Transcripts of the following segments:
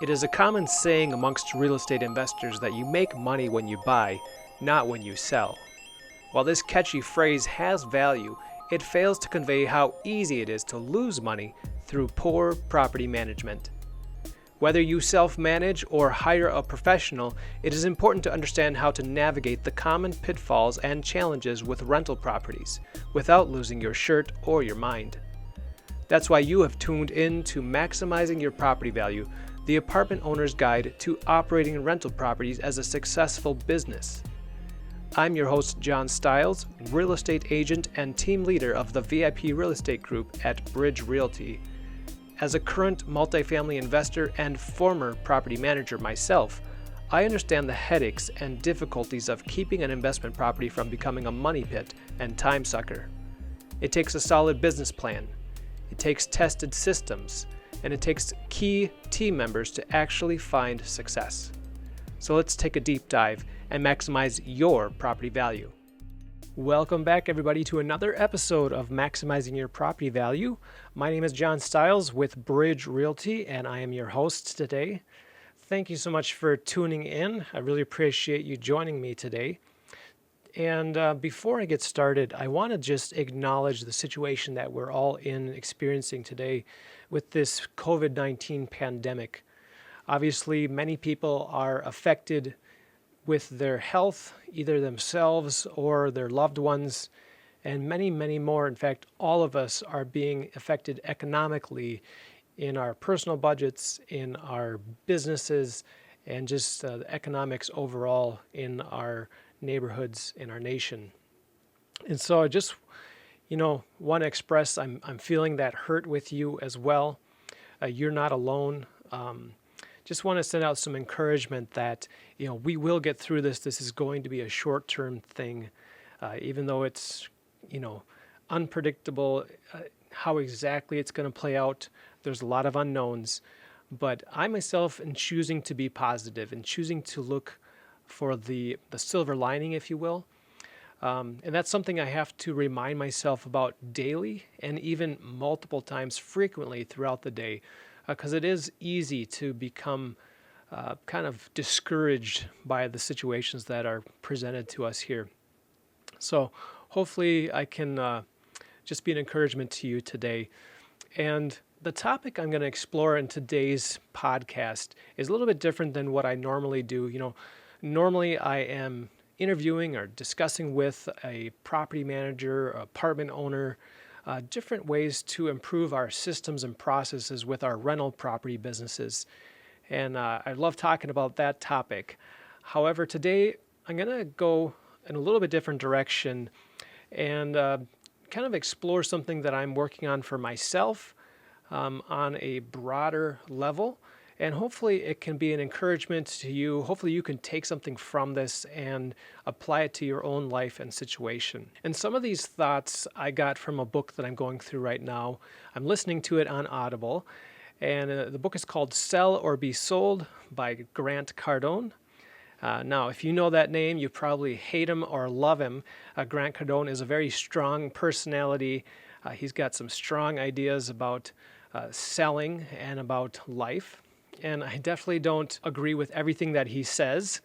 It is a common saying amongst real estate investors that you make money when you buy, not when you sell. While this catchy phrase has value, it fails to convey how easy it is to lose money through poor property management. Whether you self-manage or hire a professional, it is important to understand how to navigate the common pitfalls and challenges with rental properties without losing your shirt or your mind. That's why you have tuned in to Maximizing Your Property Value, the apartment owner's guide to operating rental properties as a successful business. I'm your host, John Stiles, real estate agent and team leader of the VIP Real Estate Group at Bridge Realty. As a current multifamily investor and former property manager myself, I understand the headaches and difficulties of keeping an investment property from becoming a money pit and time sucker. It takes a solid business plan. It takes tested systems, and it takes key team members to actually find success. So let's take a deep dive and maximize your property value. Welcome back, everybody, to another episode of Maximizing Your Property Value. My name is John Stiles with Bridge Realty, and I am your host today. Thank you so much for tuning in. I really appreciate you joining me today. And before I get started, I want to just acknowledge the situation that we're all experiencing today with this COVID-19 pandemic. Obviously, many people are affected with their health, either themselves or their loved ones, and many, many more. In fact, all of us are being affected economically in our personal budgets, in our businesses, and just the economics overall in our neighborhoods, in our nation. And so I just, want to express I'm feeling that hurt with you as well. You're not alone. Just want to send out some encouragement that, we will get through this. This is going to be a short-term thing, even though it's, unpredictable how exactly it's going to play out. There's a lot of unknowns. But I myself am choosing to be positive and choosing to look for the silver lining, if you will. And that's something I have to remind myself about daily and even multiple times frequently throughout the day, because it is easy to become kind of discouraged by the situations that are presented to us here. So hopefully I can just be an encouragement to you today. And the topic I'm going to explore in today's podcast is a little bit different than what I normally do. Normally I am interviewing or discussing with a property manager, apartment owner, different ways to improve our systems and processes with our rental property businesses. And I love talking about that topic. However, today I'm going to go in a little bit different direction and kind of explore something that I'm working on for myself on a broader level. And hopefully it can be an encouragement to you. Hopefully you can take something from this and apply it to your own life and situation. And some of these thoughts I got from a book that I'm going through right now. I'm listening to it on Audible. And the book is called Sell or Be Sold by Grant Cardone. Now, if you know that name, you probably hate him or love him. Grant Cardone is a very strong personality. He's got some strong ideas about selling and about life. And I definitely don't agree with everything that he says,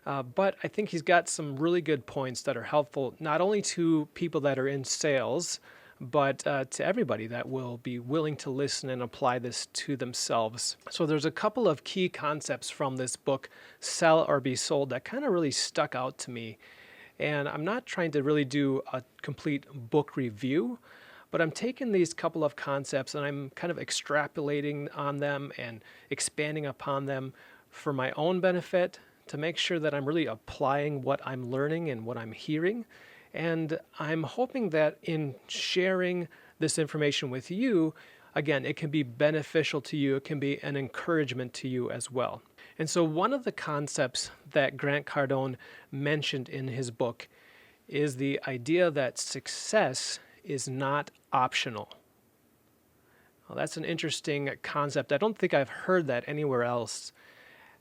but I think he's got some really good points that are helpful, not only to people that are in sales, but to everybody that will be willing to listen and apply this to themselves. So there's a couple of key concepts from this book, Sell or Be Sold, that kind of really stuck out to me. And I'm not trying to really do a complete book review, but I'm taking these couple of concepts and I'm kind of extrapolating on them and expanding upon them for my own benefit to make sure that I'm really applying what I'm learning and what I'm hearing. And I'm hoping that in sharing this information with you, again, it can be beneficial to you. It can be an encouragement to you as well. And so one of the concepts that Grant Cardone mentioned in his book is the idea that success is not optional. Well, that's an interesting concept. I don't think I've heard that anywhere else.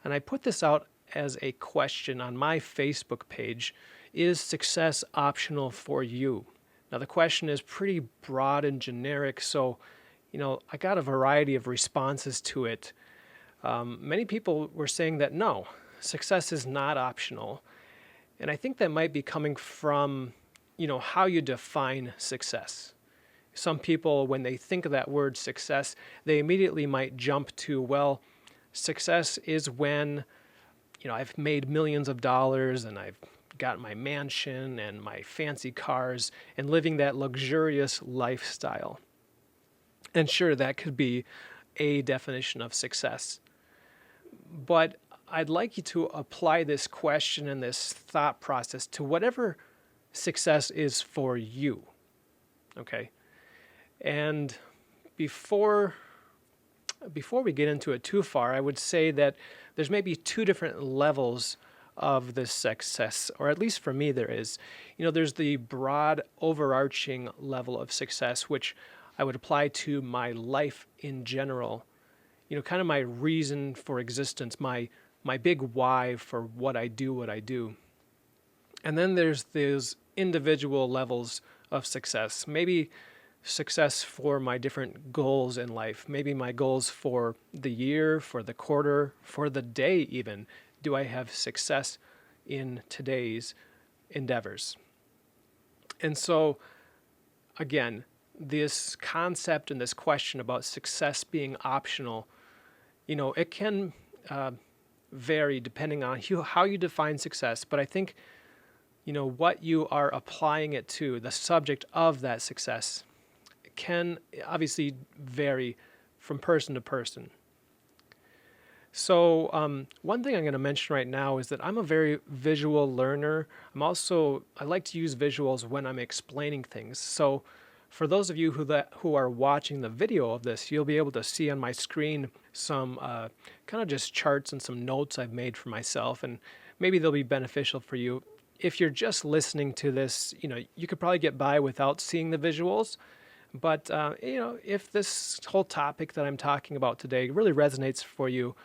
And I put this out as a question on my Facebook page. Is success optional for you? Now, the question is pretty broad and generic, so, I got a variety of responses to it. Many people were saying that no, success is not optional. And I think that might be coming from, how you define success. Some people, when they think of that word success, they immediately might jump to, well, success is when, I've made millions of dollars and I've got my mansion and my fancy cars and living that luxurious lifestyle. And sure, that could be a definition of success. But I'd like you to apply this question and this thought process to whatever success is for you. Okay? And before we get into it too far, I would say that there's maybe two different levels of this success, or at least for me there is. There's the broad overarching level of success, which I would apply to my life in general. Kind of my reason for existence, my big why for what I do. And then there's those individual levels of success. Maybe success for my different goals in life. Maybe my goals for the year, for the quarter, for the day even. Do I have success in today's endeavors? And so, again, this concept and this question about success being optional, it can vary depending on how you define success. But I think, what you are applying it to, the subject of that success, can obviously vary from person to person. So one thing I'm going to mention right now is that I'm a very visual learner. I like to use visuals when I'm explaining things. So for those of you who are watching the video of this, you'll be able to see on my screen some kind of just charts and some notes I've made for myself, and maybe they'll be beneficial for you. If you're just listening to this, you could probably get by without seeing the visuals. But, if this whole topic that I'm talking about today really resonates for you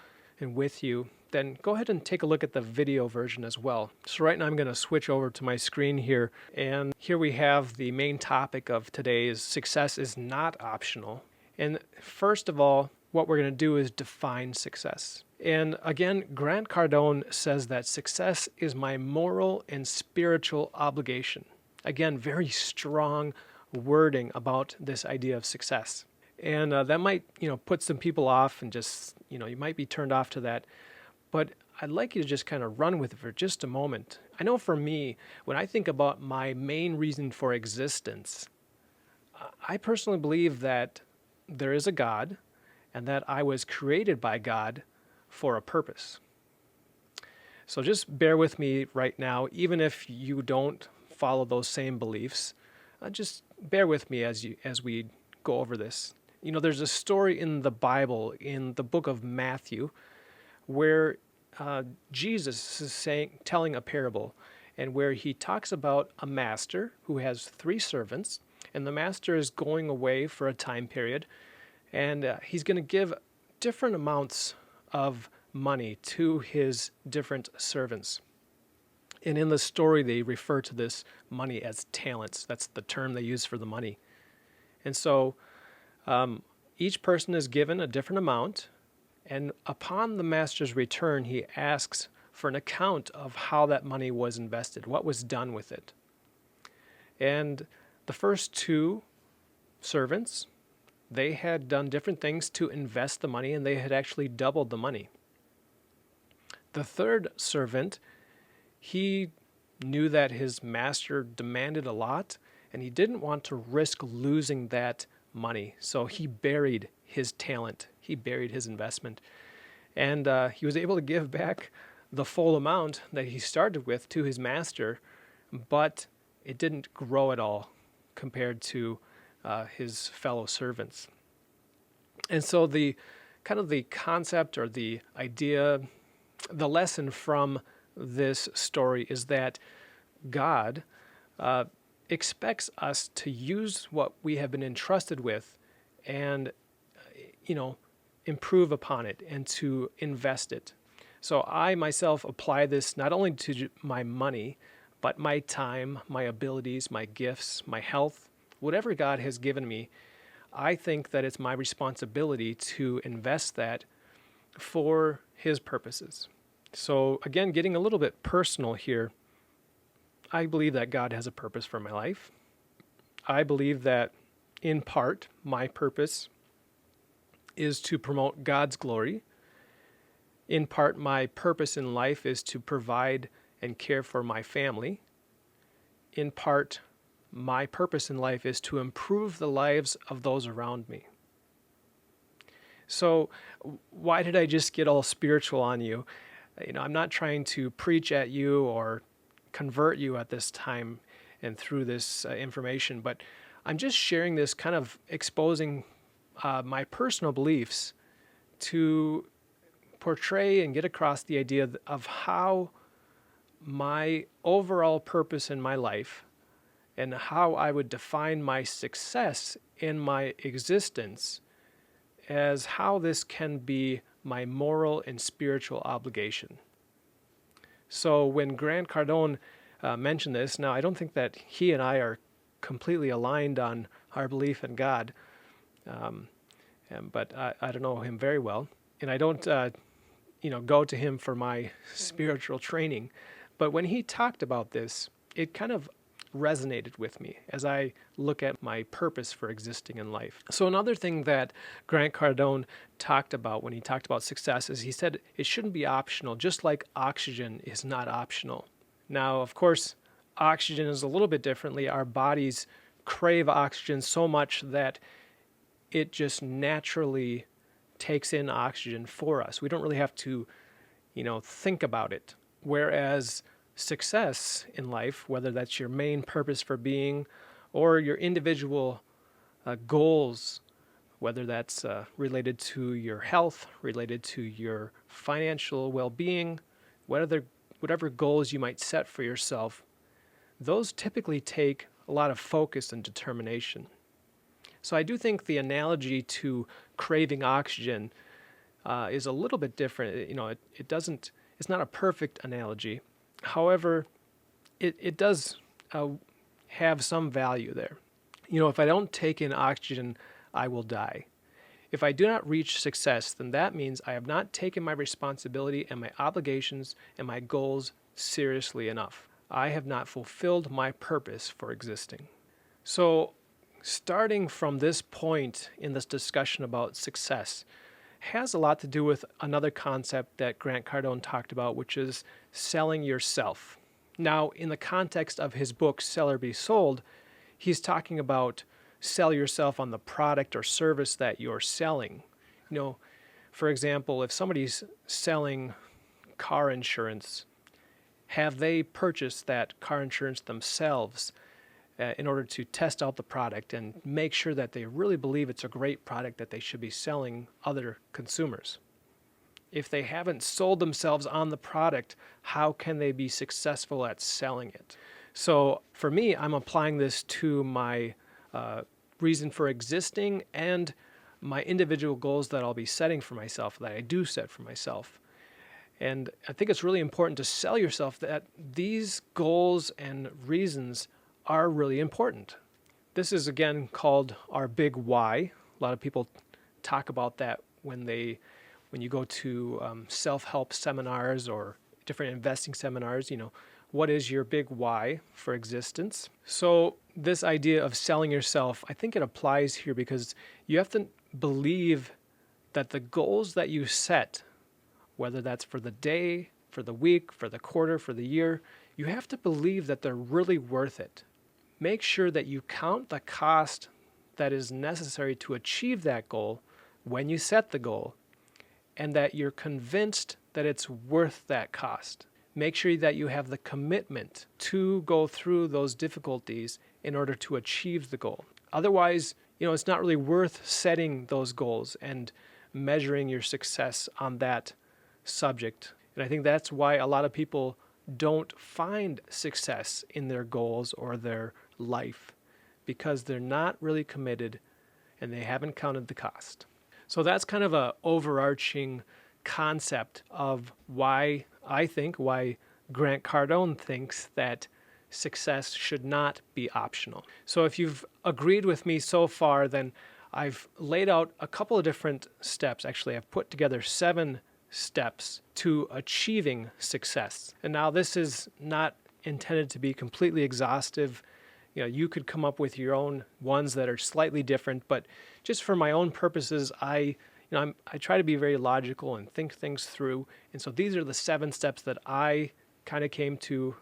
and with you, then go ahead and take a look at the video version as well. So right now I'm going to switch over to my screen here. And here we have the main topic of today's success is not optional. And first of all, what we're going to do is define success. And again, Grant Cardone says that success is my moral and spiritual obligation. Again, very strong wording about this idea of success. And that might, put some people off and just, you might be turned off to that. But I'd like you to just kind of run with it for just a moment. I know for me, when I think about my main reason for existence, I personally believe that there is a God and that I was created by God for a purpose. So just bear with me right now, even if you don't follow those same beliefs. Just bear with me as we go over this. There's a story in the Bible, in the book of Matthew, where Jesus is telling a parable, and where he talks about a master who has 3 servants, and the master is going away for a time period, and he's going to give different amounts of money to his different servants. And in the story, they refer to this money as talents. That's the term they use for the money. And so each person is given a different amount, and upon the master's return, he asks for an account of how that money was invested, what was done with it. And the first 2 servants, they had done different things to invest the money, and they had actually doubled the money. The 3rd servant, he knew that his master demanded a lot, and he didn't want to risk losing that money. So he buried his talent. He buried his investment. And he was able to give back the full amount that he started with to his master, but it didn't grow at all compared to his fellow servants. And so the concept or the idea, the lesson from this story is that God expects us to use what we have been entrusted with and, improve upon it and to invest it. So I myself apply this not only to my money, but my time, my abilities, my gifts, my health, whatever God has given me. I think that it's my responsibility to invest that for his purposes. So again, getting a little bit personal here, I believe that God has a purpose for my life. I believe that in part, my purpose is to promote God's glory. In part, my purpose in life is to provide and care for my family. In part, my purpose in life is to improve the lives of those around me. So why did I just get all spiritual on you? I'm not trying to preach at you or convert you at this time and through this information, but I'm just sharing this, kind of exposing my personal beliefs to portray and get across the idea of how my overall purpose in my life and how I would define my success in my existence as how this can be my moral and spiritual obligation. So when Grant Cardone mentioned this, now I don't think that he and I are completely aligned on our belief in God, but I don't know him very well, and I don't go to him for my spiritual training. But when he talked about this, it kind of resonated with me as I look at my purpose for existing in life. So another thing that Grant Cardone talked about when he talked about success is he said it shouldn't be optional, just like oxygen is not optional. Now, of course, oxygen is a little bit differently. Our bodies crave oxygen so much that it just naturally takes in oxygen for us. We don't really have to, think about it. Whereas success in life, whether that's your main purpose for being or your individual goals, whether that's related to your health, related to your financial well-being, whatever goals you might set for yourself, those typically take a lot of focus and determination. So I do think the analogy to craving oxygen is a little bit different. It's not a perfect analogy. However, it does have some value there. If I don't take in oxygen, I will die. If I do not reach success, then that means I have not taken my responsibility and my obligations and my goals seriously enough. I have not fulfilled my purpose for existing. So, starting from this point in this discussion about success has a lot to do with another concept that Grant Cardone talked about, which is selling yourself. Now, in the context of his book, Sell or Be Sold, he's talking about sell yourself on the product or service that you're selling. For example, if somebody's selling car insurance, have they purchased that car insurance themselves in order to test out the product and make sure that they really believe it's a great product that they should be selling other consumers? If they haven't sold themselves on the product, how can they be successful at selling it? So for me, I'm applying this to my reason for existing and my individual goals that I'll be setting for myself, that I do set for myself. And I think it's really important to sell yourself that these goals and reasons are really important. This is again called our big why. A lot of people talk about that when you go to self-help seminars or different investing seminars. What is your big why for existence? So this idea of selling yourself, I think it applies here because you have to believe that the goals that you set, whether that's for the day, for the week, for the quarter, for the year, you have to believe that they're really worth it. Make sure that you count the cost that is necessary to achieve that goal when you set the goal, and that you're convinced that it's worth that cost. Make sure that you have the commitment to go through those difficulties in order to achieve the goal. Otherwise, it's not really worth setting those goals and measuring your success on that subject. And I think that's why a lot of people don't find success in their goals or their life, because they're not really committed and they haven't counted the cost. So that's kind of an overarching concept of why Grant Cardone thinks that success should not be optional. So if you've agreed with me so far, then I've laid out a couple of different steps. Actually, I've put together 7 steps to achieving success. And now this is not intended to be completely exhaustive. You could come up with your own ones that are slightly different, but just for my own purposes, I try to be very logical and think things through. And so these are the 7 steps that I kind of came to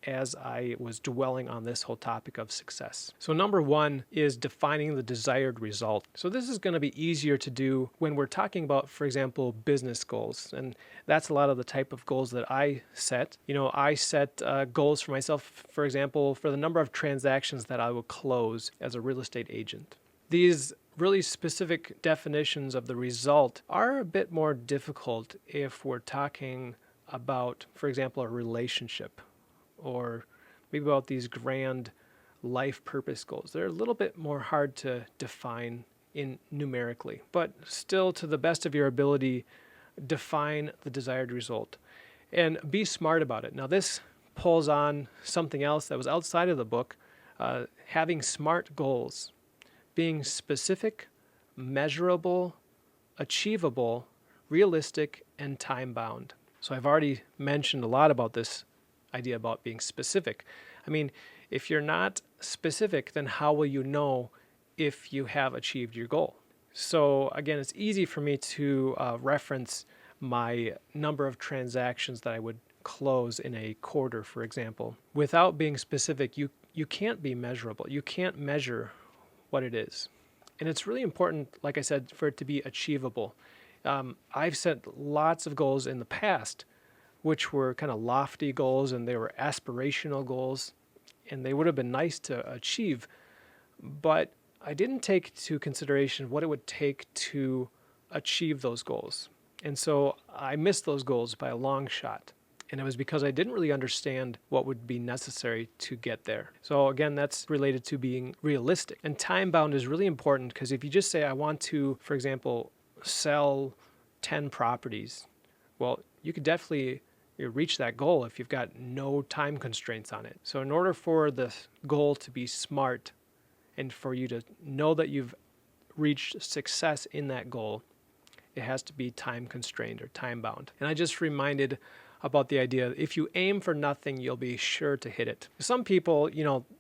as I was dwelling on this whole topic of success. So number 1 is defining the desired result. So this is going to be easier to do when we're talking about, for example, business goals. And that's a lot of the type of goals that I set. I set goals for myself, for example, for the number of transactions that I will close as a real estate agent. These really specific definitions of the result are a bit more difficult if we're talking about, for example, a relationship, or maybe about these grand life purpose goals. They're a little bit more hard to define numerically, but still, to the best of your ability, define the desired result and be smart about it. Now, this pulls on something else that was outside of the book, having SMART goals, being specific, measurable, achievable, realistic, and time-bound. So I've already mentioned a lot about this idea about being specific. I mean, if you're not specific, then how will you know if you have achieved your goal? So again, it's easy for me to reference my number of transactions that I would close in a quarter, for example. Without being specific, you can't be measurable. You can't measure what it is. And it's really important, like I said, for it to be achievable. I've set lots of goals in the past, which were kind of lofty goals, and they were aspirational goals, and they would have been nice to achieve, but I didn't take into consideration what it would take to achieve those goals. And so I missed those goals by a long shot. And it was because I didn't really understand what would be necessary to get there. So again, that's related to being realistic. And time-bound is really important, because if you just say, I want to, for example, sell 10 properties, well, you could definitely reach that goal if you've got no time constraints on it. So in order for the goal to be smart and for you to know that you've reached success in that goal, it has to be time constrained or time bound. And I just reminded about the idea, if you aim for nothing, you'll be sure to hit it. Some people,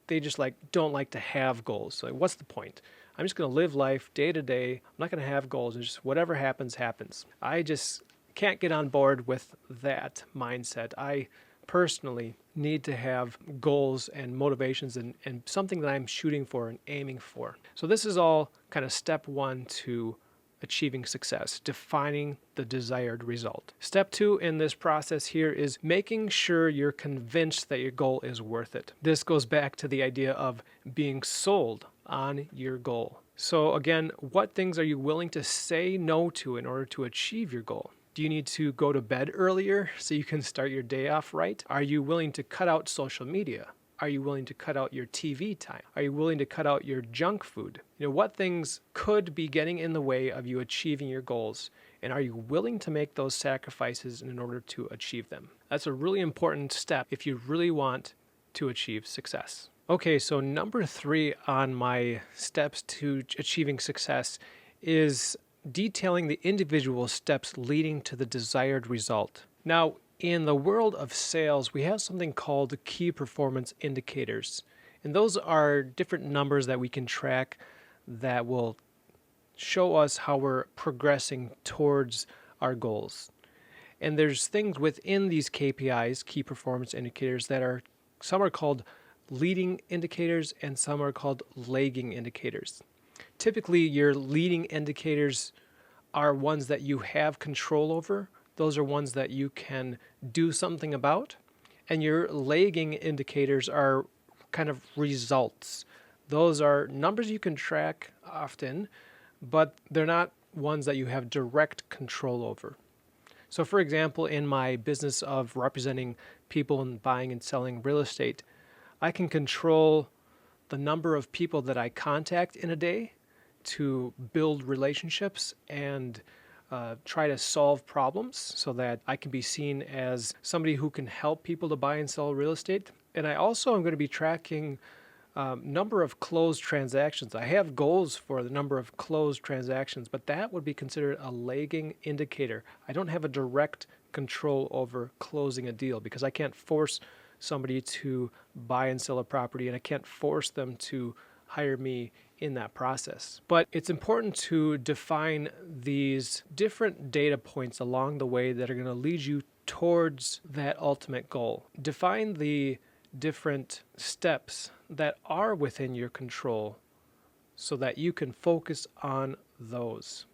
they just don't like to have goals. So what's the point? I'm just going to live life day to day. I'm not going to have goals. It's just whatever happens, happens. I just can't get on board with that mindset. I personally need to have goals and motivations and something that I'm shooting for and aiming for. So this is all kind of step 1 to achieving success, defining the desired result. Step 2 in this process here is making sure you're convinced that your goal is worth it. This goes back to the idea of being sold on your goal. So again, what things are you willing to say no to in order to achieve your goal? Do you need to go to bed earlier so you can start your day off right? Are you willing to cut out social media? Are you willing to cut out your TV time? Are you willing to cut out your junk food? What things could be getting in the way of you achieving your goals? And are you willing to make those sacrifices in order to achieve them? That's a really important step if you really want to achieve success. Okay, so number 3 on my steps to achieving success is detailing the individual steps leading to the desired result. Now, in the world of sales, we have something called key performance indicators. And those are different numbers that we can track that will show us how we're progressing towards our goals. And there's things within these KPIs, key performance indicators, that some are called leading indicators and some are called lagging indicators. Typically, your leading indicators are ones that you have control over. Those are ones that you can do something about. And your lagging indicators are kind of results. Those are numbers you can track often, but they're not ones that you have direct control over. So for example, in my business of representing people in buying and selling real estate, I can control the number of people that I contact in a day to build relationships and try to solve problems so that I can be seen as somebody who can help people to buy and sell real estate. And I also am going to be tracking Number of closed transactions. I have goals for the number of closed transactions, but that would be considered a lagging indicator. I don't have a direct control over closing a deal because I can't force somebody to buy and sell a property, and I can't force them to hire me in that process. But it's important to define these different data points along the way that are going to lead you towards that ultimate goal. Define the different steps that are within your control so that you can focus on those.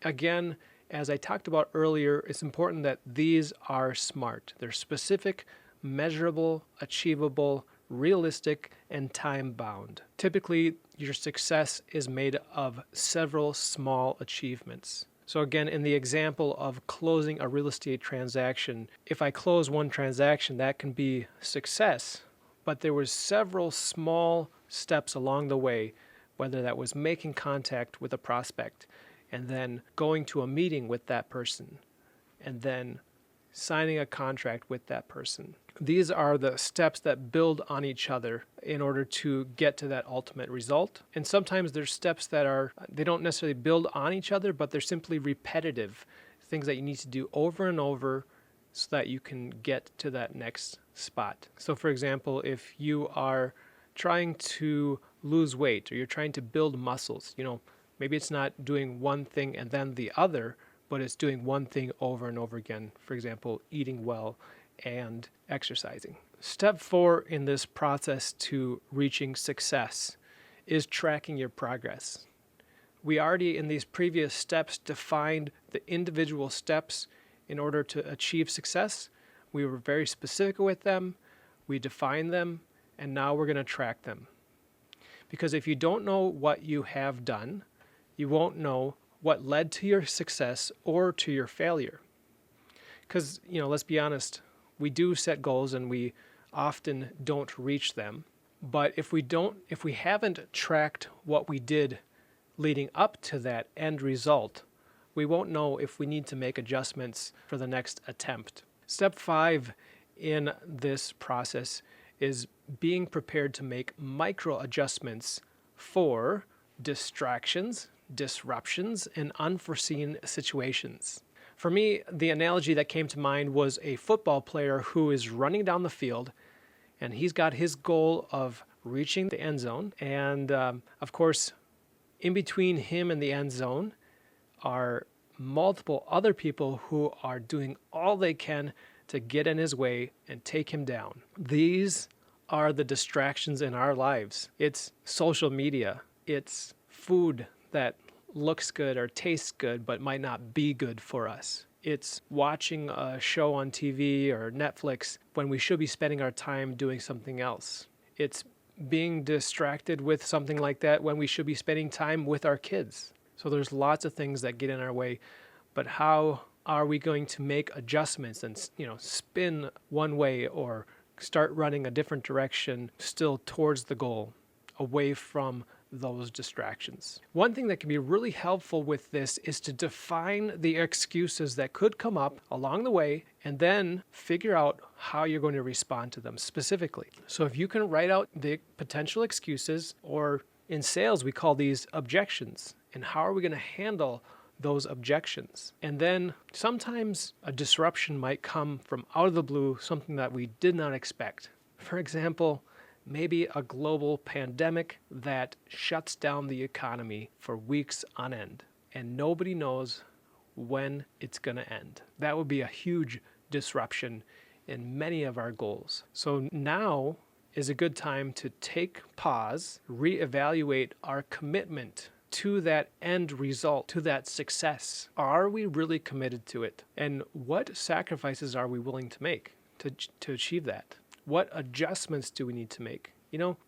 Again, as I talked about earlier, it's important that these are SMART. They're specific, measurable, achievable, realistic, and time-bound. Typically, your success is made of several small achievements. So again, in the example of closing a real estate transaction, if I close one transaction, that can be success, but there were several small steps along the way, whether that was making contact with a prospect, and then going to a meeting with that person, and then signing a contract with that person. These are the steps that build on each other in order to get to that ultimate result. And sometimes there's steps that they don't necessarily build on each other, but they're simply repetitive, things that you need to do over and over so that you can get to that next spot. So for example, if you are trying to lose weight or you're trying to build muscles, maybe it's not doing one thing and then the other, but it's doing one thing over and over again. For example, eating well and exercising. Step 4 in this process to reaching success is tracking your progress. We already in these previous steps defined the individual steps in order to achieve success. We were very specific with them, we defined them, and now we're going to track them. Because if you don't know what you have done, you won't know what led to your success or to your failure. Because, let's be honest, we do set goals and we often don't reach them. But if we haven't tracked what we did leading up to that end result, we won't know if we need to make adjustments for the next attempt. Step 5 in this process is being prepared to make micro adjustments for distractions, disruptions, and unforeseen situations. For me, the analogy that came to mind was a football player who is running down the field, and he's got his goal of reaching the end zone. And of course, in between him and the end zone are multiple other people who are doing all they can to get in his way and take him down. These are the distractions in our lives. It's social media. It's food that looks good or tastes good but might not be good for us. It's watching a show on TV or Netflix when we should be spending our time doing something else. It's being distracted with something like that when we should be spending time with our kids. So there's lots of things that get in our way, but how are we going to make adjustments and spin one way or start running a different direction still towards the goal, away from those distractions? One thing that can be really helpful with this is to define the excuses that could come up along the way and then figure out how you're going to respond to them specifically. So if you can write out the potential excuses, or in sales we call these objections, and how are we going to handle those objections? And then sometimes a disruption might come from out of the blue, something that we did not expect. For example, maybe a global pandemic that shuts down the economy for weeks on end, and nobody knows when it's going to end. That would be a huge disruption in many of our goals. So now is a good time to take pause, reevaluate our commitment to that end result, to that success. Are we really committed to it? And what sacrifices are we willing to make to achieve that? What adjustments do we need to make?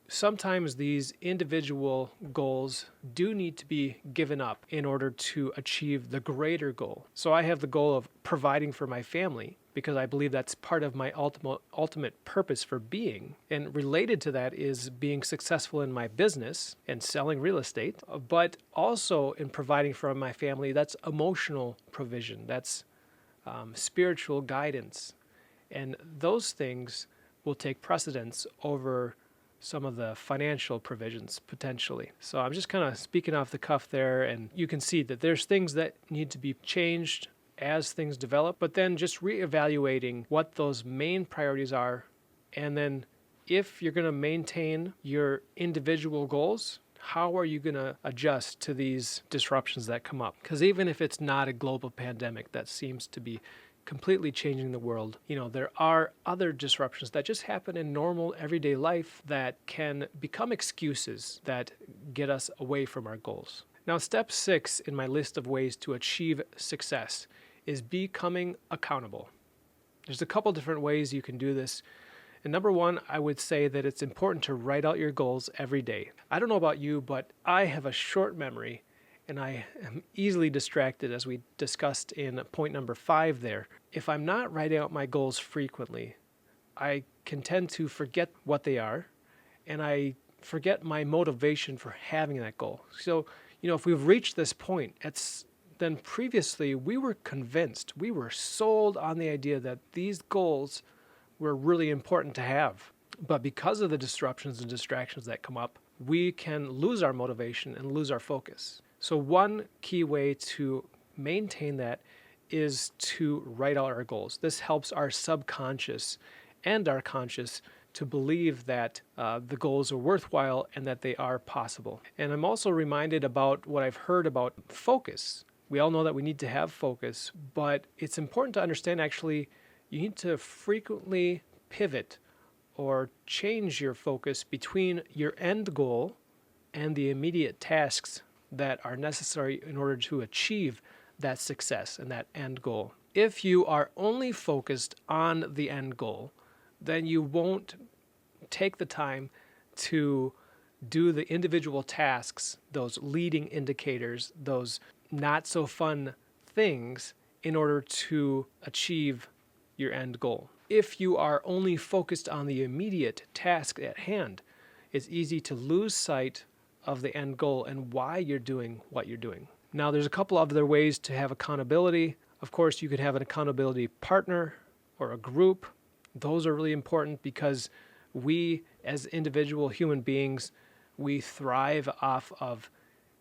Sometimes these individual goals do need to be given up in order to achieve the greater goal. So I have the goal of providing for my family because I believe that's part of my ultimate purpose for being. And related to that is being successful in my business and selling real estate, but also in providing for my family, that's emotional provision, that's spiritual guidance. And those things will take precedence over some of the financial provisions potentially. So I'm just kind of speaking off the cuff there, and you can see that there's things that need to be changed as things develop, but then just reevaluating what those main priorities are. And then if you're going to maintain your individual goals, how are you going to adjust to these disruptions that come up? Because even if it's not a global pandemic that seems to be completely changing the world, there are other disruptions that just happen in normal everyday life that can become excuses that get us away from our goals. Now, step 6 in my list of ways to achieve success is becoming accountable. There's a couple different ways you can do this. And number 1, I would say that it's important to write out your goals every day. I don't know about you, but I have a short memory and I am easily distracted, as we discussed in point number 5 there. If I'm not writing out my goals frequently, I can tend to forget what they are, and I forget my motivation for having that goal. So, if we've reached this point, then previously we were convinced, we were sold on the idea that these goals were really important to have. But because of the disruptions and distractions that come up, we can lose our motivation and lose our focus. So one key way to maintain that is to write out our goals. This helps our subconscious and our conscious to believe that the goals are worthwhile and that they are possible. And I'm also reminded about what I've heard about focus. We all know that we need to have focus, but it's important to understand actually you need to frequently pivot or change your focus between your end goal and the immediate tasks that are necessary in order to achieve that success and that end goal. If you are only focused on the end goal, then you won't take the time to do the individual tasks, those leading indicators, those not so fun things in order to achieve your end goal. If you are only focused on the immediate task at hand, it's easy to lose sight of the end goal and why you're doing what you're doing. Now, there's a couple other ways to have accountability. Of course, you could have an accountability partner or a group. Those are really important because we, as individual human beings, we thrive off of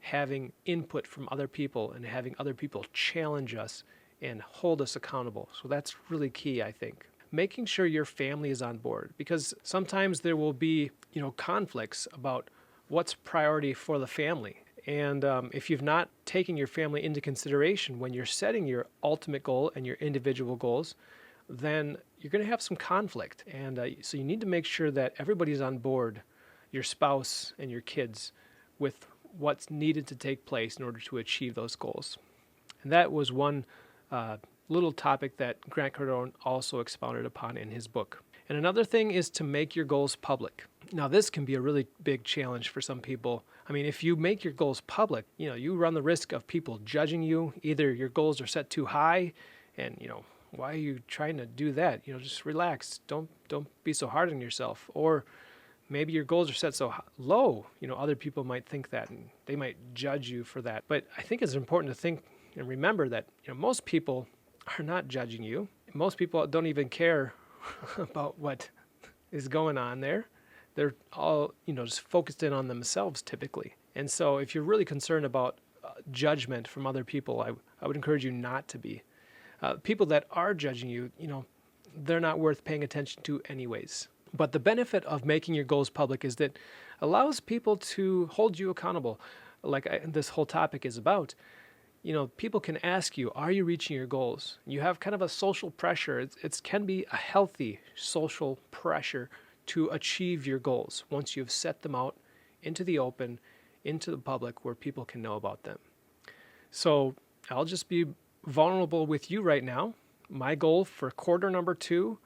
having input from other people and having other people challenge us and hold us accountable. So that's really key, I think. Making sure your family is on board, because sometimes there will be, conflicts about what's priority for the family. And if you've not taken your family into consideration when you're setting your ultimate goal and your individual goals, then you're going to have some conflict. And so you need to make sure that everybody's on board, your spouse and your kids, with what's needed to take place in order to achieve those goals. And that was one little topic that Grant Cardone also expounded upon in his book. And another thing is to make your goals public. Now, this can be a really big challenge for some people. I mean, if you make your goals public, you run the risk of people judging you. Either your goals are set too high and, why are you trying to do that? Just relax. Don't be so hard on yourself. Or maybe your goals are set so low, other people might think that and they might judge you for that. But I think it's important to think and remember that, most people are not judging you. Most people don't even care about what is going on there. They're all, just focused in on themselves typically. And so if you're really concerned about judgment from other people, I would encourage you not to be. People that are judging you, they're not worth paying attention to anyways. But the benefit of making your goals public is that it allows people to hold you accountable, like this whole topic is about. People can ask you, are you reaching your goals? You have kind of a social pressure. It can be a healthy social pressure to achieve your goals once you've set them out into the open, into the public where people can know about them. So I'll just be vulnerable with you right now. My goal for quarter number 2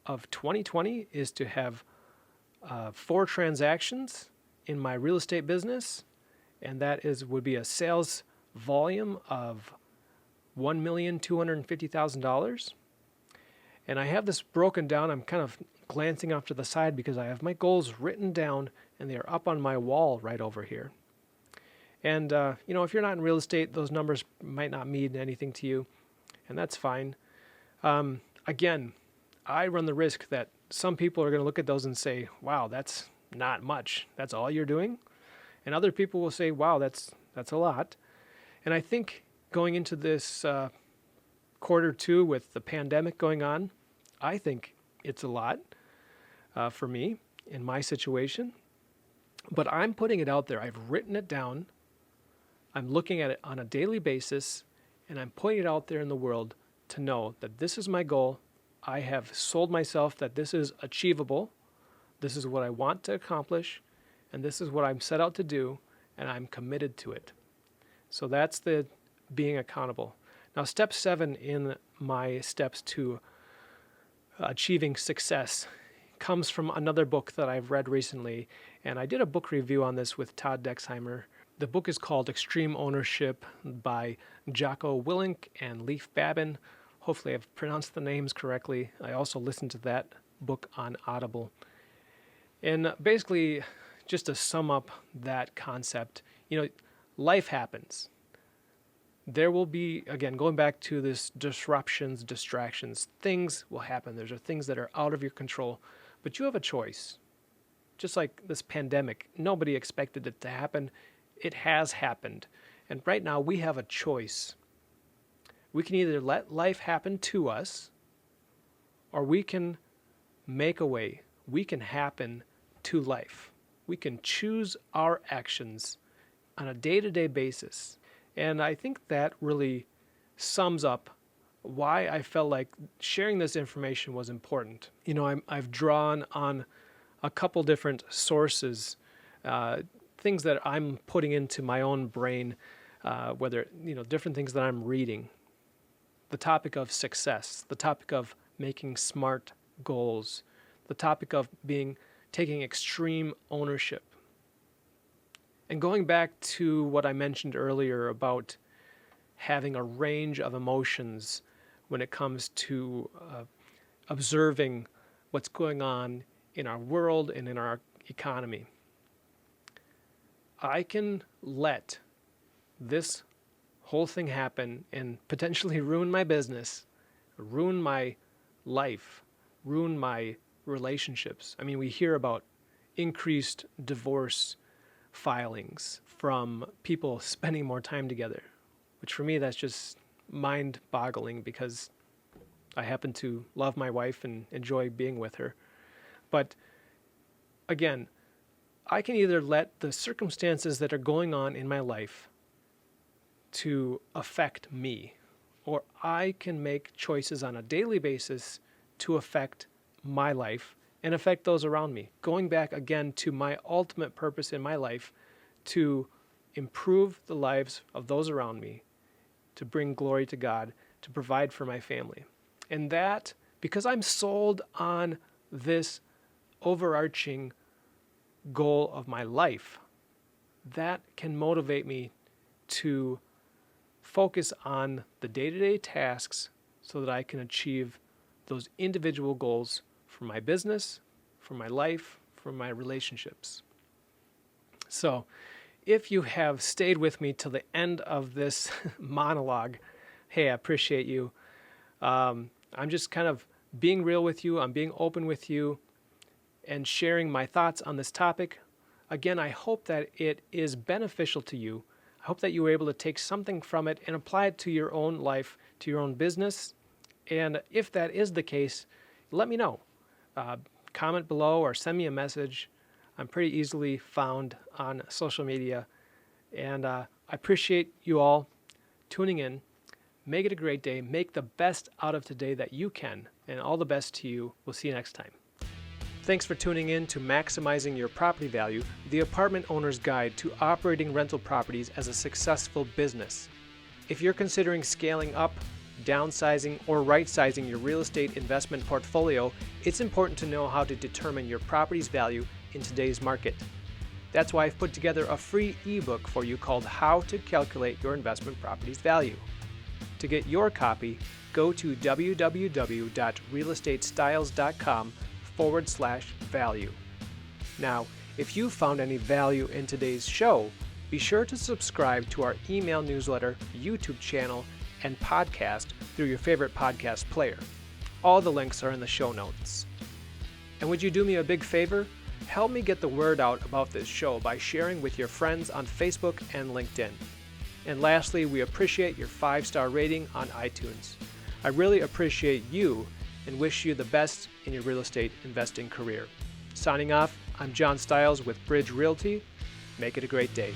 of 2020 is to have 4 transactions in my real estate business, and that would be a sales volume of $1,250,000. And I have this broken down. I'm kind of glancing off to the side because I have my goals written down and they are up on my wall right over here. And, if you're not in real estate, those numbers might not mean anything to you, and that's fine. Again, I run the risk that some people are going to look at those and say, wow, that's not much. That's all you're doing? And other people will say, wow, that's a lot. And I think going into this quarter two with the pandemic going on, I think it's a lot for me in my situation. But I'm putting it out there. I've written it down. I'm looking at it on a daily basis, and I'm putting it out there in the world to know that this is my goal. I have sold myself that this is achievable. This is what I want to accomplish, and this is what I'm set out to do, and I'm committed to it. So that's the being accountable. Now, step 7 in my steps to achieving success comes from another book that I've read recently, and I did a book review on this with Todd Dexheimer. The book is called Extreme Ownership by Jocko Willink and Leif Babin. Hopefully I've pronounced the names correctly. I also listened to that book on Audible. And basically, just to sum up that concept, life happens. There will be, again, going back to this disruptions, distractions, things will happen. There's things that are out of your control, but you have a choice. Just like this pandemic, nobody expected it to happen. It has happened. And right now we have a choice. We can either let life happen to us, or we can make a way. We can happen to life. We can choose our actions on a day-to-day basis. And I think that really sums up why I felt like sharing this information was important. I've drawn on a couple different sources, things that I'm putting into my own brain, whether, different things that I'm reading. The topic of success, the topic of making smart goals, the topic of taking extreme ownership. And going back to what I mentioned earlier about having a range of emotions when it comes to observing what's going on in our world and in our economy. I can let this whole thing happen and potentially ruin my business, ruin my life, ruin my relationships. I mean, we hear about increased divorce filings from people spending more time together, which for me, that's just mind-boggling because I happen to love my wife and enjoy being with her. But again, I can either let the circumstances that are going on in my life to affect me, or I can make choices on a daily basis to affect my life and affect those around me. Going back again to my ultimate purpose in my life, to improve the lives of those around me, to bring glory to God, to provide for my family. And that, because I'm sold on this overarching goal of my life, that can motivate me to focus on the day-to-day tasks so that I can achieve those individual goals for my business, for my life, for my relationships. So, if you have stayed with me till the end of this monologue, hey, I appreciate you. I'm just kind of being real with you. I'm being open with you and sharing my thoughts on this topic. Again, I hope that it is beneficial to you. I hope that you were able to take something from it and apply it to your own life, to your own business. And if that is the case, let me know. Comment below or send me a message. I'm pretty easily found on social media. And I appreciate you all tuning in. Make it a great day. Make the best out of today that you can. And all the best to you. We'll see you next time. Thanks for tuning in to Maximizing Your Property Value, the apartment owner's guide to operating rental properties as a successful business. If you're considering scaling up, downsizing, or right-sizing your real estate investment portfolio, it's important to know how to determine your property's value in today's market. That's why I've put together a free ebook for you called How to Calculate Your Investment Property's Value. To get your copy, go to www.realestatestyles.com/value. Now, if you found any value in today's show, be sure to subscribe to our email newsletter, YouTube channel, and podcast through your favorite podcast player. All the links are in the show notes. And would you do me a big favor? Help me get the word out about this show by sharing with your friends on Facebook and LinkedIn. And lastly, we appreciate your 5-star rating on iTunes. I really appreciate you and wish you the best in your real estate investing career. Signing off, I'm John Stiles with Bridge Realty. Make it a great day.